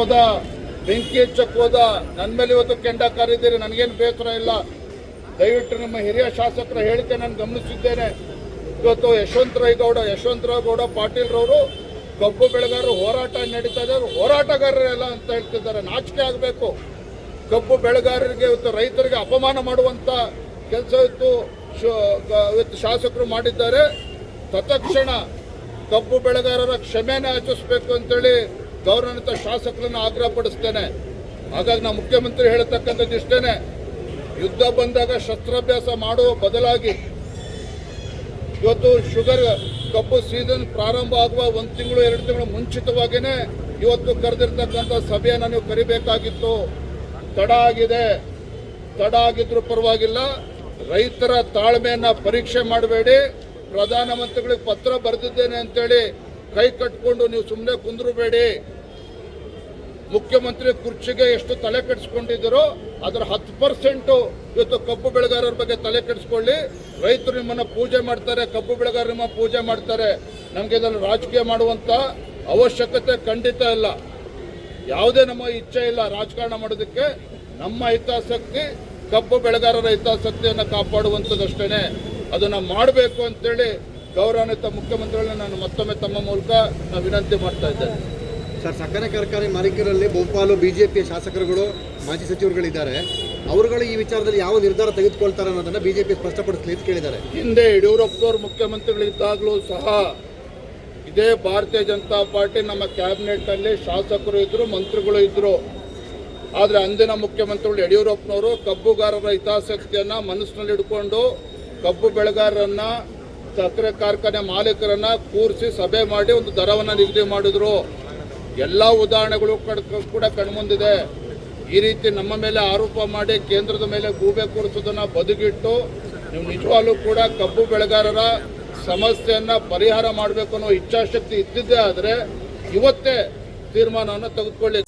ಹೋದ, ಬೆಂಕಿ ಹಚ್ಚಕ್ಕೆ ಹೋದ, ನನ್ನ ಮೇಲೆ ಇವತ್ತು ಕೆಂಡ ಕಾರಿದ್ದೀರಿ, ನನಗೇನು ಬೇಸರ ಇಲ್ಲ. ದಯವಿಟ್ಟು ನಿಮ್ಮ ಹಿರಿಯ ಶಾಸಕರ ಹೇಳಿಕೆ ನಾನು ಗಮನಿಸಿದ್ದೇನೆ. ಇವತ್ತು ಯಶವಂತರಾವ್ ಗೌಡ ಪಾಟೀಲ್ರವರು ಕಬ್ಬು ಬೆಳೆಗಾರರು ಹೋರಾಟ ನಡೀತಾ ಇದ್ದಾರೆ, ಹೋರಾಟಗಾರರೆಲ್ಲ ಅಂತ ಹೇಳ್ತಿದ್ದಾರೆ. ನಾಚಿಕೆ ಆಗಬೇಕು. ಕಬ್ಬು ಬೆಳೆಗಾರರಿಗೆ ಇವತ್ತು ರೈತರಿಗೆ ಅಪಮಾನ ಮಾಡುವಂತ ಕೆಲಸ ಇವತ್ತು ಶಾಸಕರು ಮಾಡಿದ್ದಾರೆ. ತತ್ಕ್ಷಣ ಕಬ್ಬು ಬೆಳೆಗಾರರ ಕ್ಷಮೆನ ಯಾಚಿಸಬೇಕು ಅಂತೇಳಿ ಗೌರವಾನ್ವಿತ ಶಾಸಕರನ್ನು ಆಗ್ರಹಪಡಿಸ್ತೇನೆ. ಹಾಗಾಗಿ ನಾವು ಮುಖ್ಯಮಂತ್ರಿ ಹೇಳತಕ್ಕಂಥದ್ದು ಇಷ್ಟೇನೆ, ಯುದ್ಧ ಬಂದಾಗ ಶಸ್ತ್ರಾಭ್ಯಾಸ ಮಾಡುವ ಬದಲಾಗಿ ಇವತ್ತು ಕಬ್ಬು ಸೀಸನ್ ಪ್ರಾರಂಭ ಆಗುವ 1 ತಿಂಗಳು 2 ತಿಂಗಳು ಮುಂಚಿತವಾಗಿಯೇ ಇವತ್ತು ಕರೆದಿರ್ತಕ್ಕಂಥ ಸಭೆಯನ್ನು ನೀವು ಕರಿಬೇಕಾಗಿತ್ತು. ತಡ ಆಗಿದ್ರೂ ಪರವಾಗಿಲ್ಲ, ರೈತರ ತಾಳ್ಮೆಯನ್ನ ಪರೀಕ್ಷೆ ಮಾಡಬೇಡಿ. ಪ್ರಧಾನಮಂತ್ರಿಗಳಿಗೆ ಪತ್ರ ಬರೆದಿದ್ದೇನೆ ಅಂತೇಳಿ ಕೈ ಕಟ್ಕೊಂಡು ನೀವು ಸುಮ್ಮನೆ ಕುಂದ್ರಬೇಡಿ. ಮುಖ್ಯಮಂತ್ರಿ ಕುರ್ಚಿಗೆ ಎಷ್ಟು ತಲೆ ಕೆಡಿಸ್ಕೊಂಡಿದ್ದೀರೋ ಅದರ 10% ಇವತ್ತು ಕಬ್ಬು ಬೆಳೆಗಾರರ ಬಗ್ಗೆ ತಲೆ ಕೆಡಿಸ್ಕೊಳ್ಳಿ. ರೈತರು ನಿಮ್ಮನ್ನ ಪೂಜೆ ಮಾಡ್ತಾರೆ, ಕಬ್ಬು ಬೆಳೆಗಾರರು ನಿಮ್ಮ ಪೂಜೆ ಮಾಡ್ತಾರೆ. ನಮಗೆ ಇದನ್ನು ರಾಜಕೀಯ ಮಾಡುವಂತ ಅವಶ್ಯಕತೆ ಖಂಡಿತ ಇಲ್ಲ. ಯಾವುದೇ ನಮ್ಮ ಇಚ್ಛೆ ಇಲ್ಲ ರಾಜಕಾರಣ ಮಾಡೋದಕ್ಕೆ. ನಮ್ಮ ಹಿತಾಸಕ್ತಿ ಕಬ್ಬು ಬೆಳೆಗಾರರ ಹಿತಾಸಕ್ತಿಯನ್ನು ಕಾಪಾಡುವಂಥದ್ದಷ್ಟೇ. ಅದನ್ನು ಮಾಡಬೇಕು ಅಂತೇಳಿ ಗೌರವಾನ್ವಿತ ಮುಖ್ಯಮಂತ್ರಿಗಳನ್ನ ನಾನು ಮತ್ತೊಮ್ಮೆ ತಮ್ಮ ಮೂಲಕ ನಾನು ವಿನಂತಿ ಮಾಡ್ತಾ ಇದ್ದೇನೆ. ಸರ್, ಸಕ್ಕರೆ ಕಾರ್ಖಾನೆ ಮಾಲೀಕರಲ್ಲಿ ಬಹುಪಾಲು ಬಿಜೆಪಿಯ ಶಾಸಕರುಗಳು, ಮಾಜಿ ಸಚಿವರುಗಳಿದ್ದಾರೆ. ಅವರುಗಳು ಈ ವಿಚಾರದಲ್ಲಿ ಯಾವ ನಿರ್ಧಾರ ತೆಗೆದುಕೊಳ್ತಾರೆ ಅನ್ನೋದನ್ನ ಬಿಜೆಪಿ ಸ್ಪಷ್ಟಪಡಿಸಲಿ ಅಂತ ಕೇಳಿದ್ದಾರೆ. ಹಿಂದೆ ಯಡಿಯೂರಪ್ಪನವರು ಮುಖ್ಯಮಂತ್ರಿಗಳಿದ್ದಾಗಲೂ ಸಹ ಇದೇ ಭಾರತೀಯ ಜನತಾ ಪಾರ್ಟಿ ನಮ್ಮ ಕ್ಯಾಬಿನೆಟ್ ಅಲ್ಲಿ ಶಾಸಕರು ಇದ್ರು, ಮಂತ್ರಿಗಳು ಇದ್ರು. ಆದರೆ ಅಂದಿನ ಮುಖ್ಯಮಂತ್ರಿಗಳು ಯಡಿಯೂರಪ್ಪನವರು ಕಬ್ಬುಗಾರರ ಹಿತಾಸಕ್ತಿಯನ್ನ ಮನಸ್ಸಿನಲ್ಲಿ ಇಟ್ಕೊಂಡು ಕಬ್ಬು ಬೆಳೆಗಾರರನ್ನ, ಸಕ್ಕರೆ ಕಾರ್ಖಾನೆ ಮಾಲೀಕರನ್ನ ಕೂರಿಸಿ ಸಭೆ ಮಾಡಿ ಒಂದು ದರವನ್ನು ನಿಗದಿ ಮಾಡಿದ್ರು. ಎಲ್ಲ ಉದಾಹರಣೆಗಳು ಕೂಡ ಕಣ್ಮುಂದಿದೆ. ಈ ರೀತಿ ನಮ್ಮ ಮೇಲೆ ಆರೋಪ ಮಾಡಿ ಕೇಂದ್ರದ ಮೇಲೆ ಗೂಬೆ ಕೂರಿಸೋದನ್ನ ಬದಿಗಿಟ್ಟು ನೀವು ನಿಜವಾಗ್ಲೂ ಕೂಡ ಕಬ್ಬು ಬೆಳೆಗಾರರ ಸಮಸ್ಯೆಯನ್ನ ಪರಿಹಾರ ಮಾಡಬೇಕು ಅನ್ನೋ ಇಚ್ಛಾಶಕ್ತಿ ಇದ್ದಿದ್ದೇ ಆದರೆ ಇವತ್ತೇ ತೀರ್ಮಾನವನ್ನು ತೆಗೆದುಕೊಳ್ಳಿ.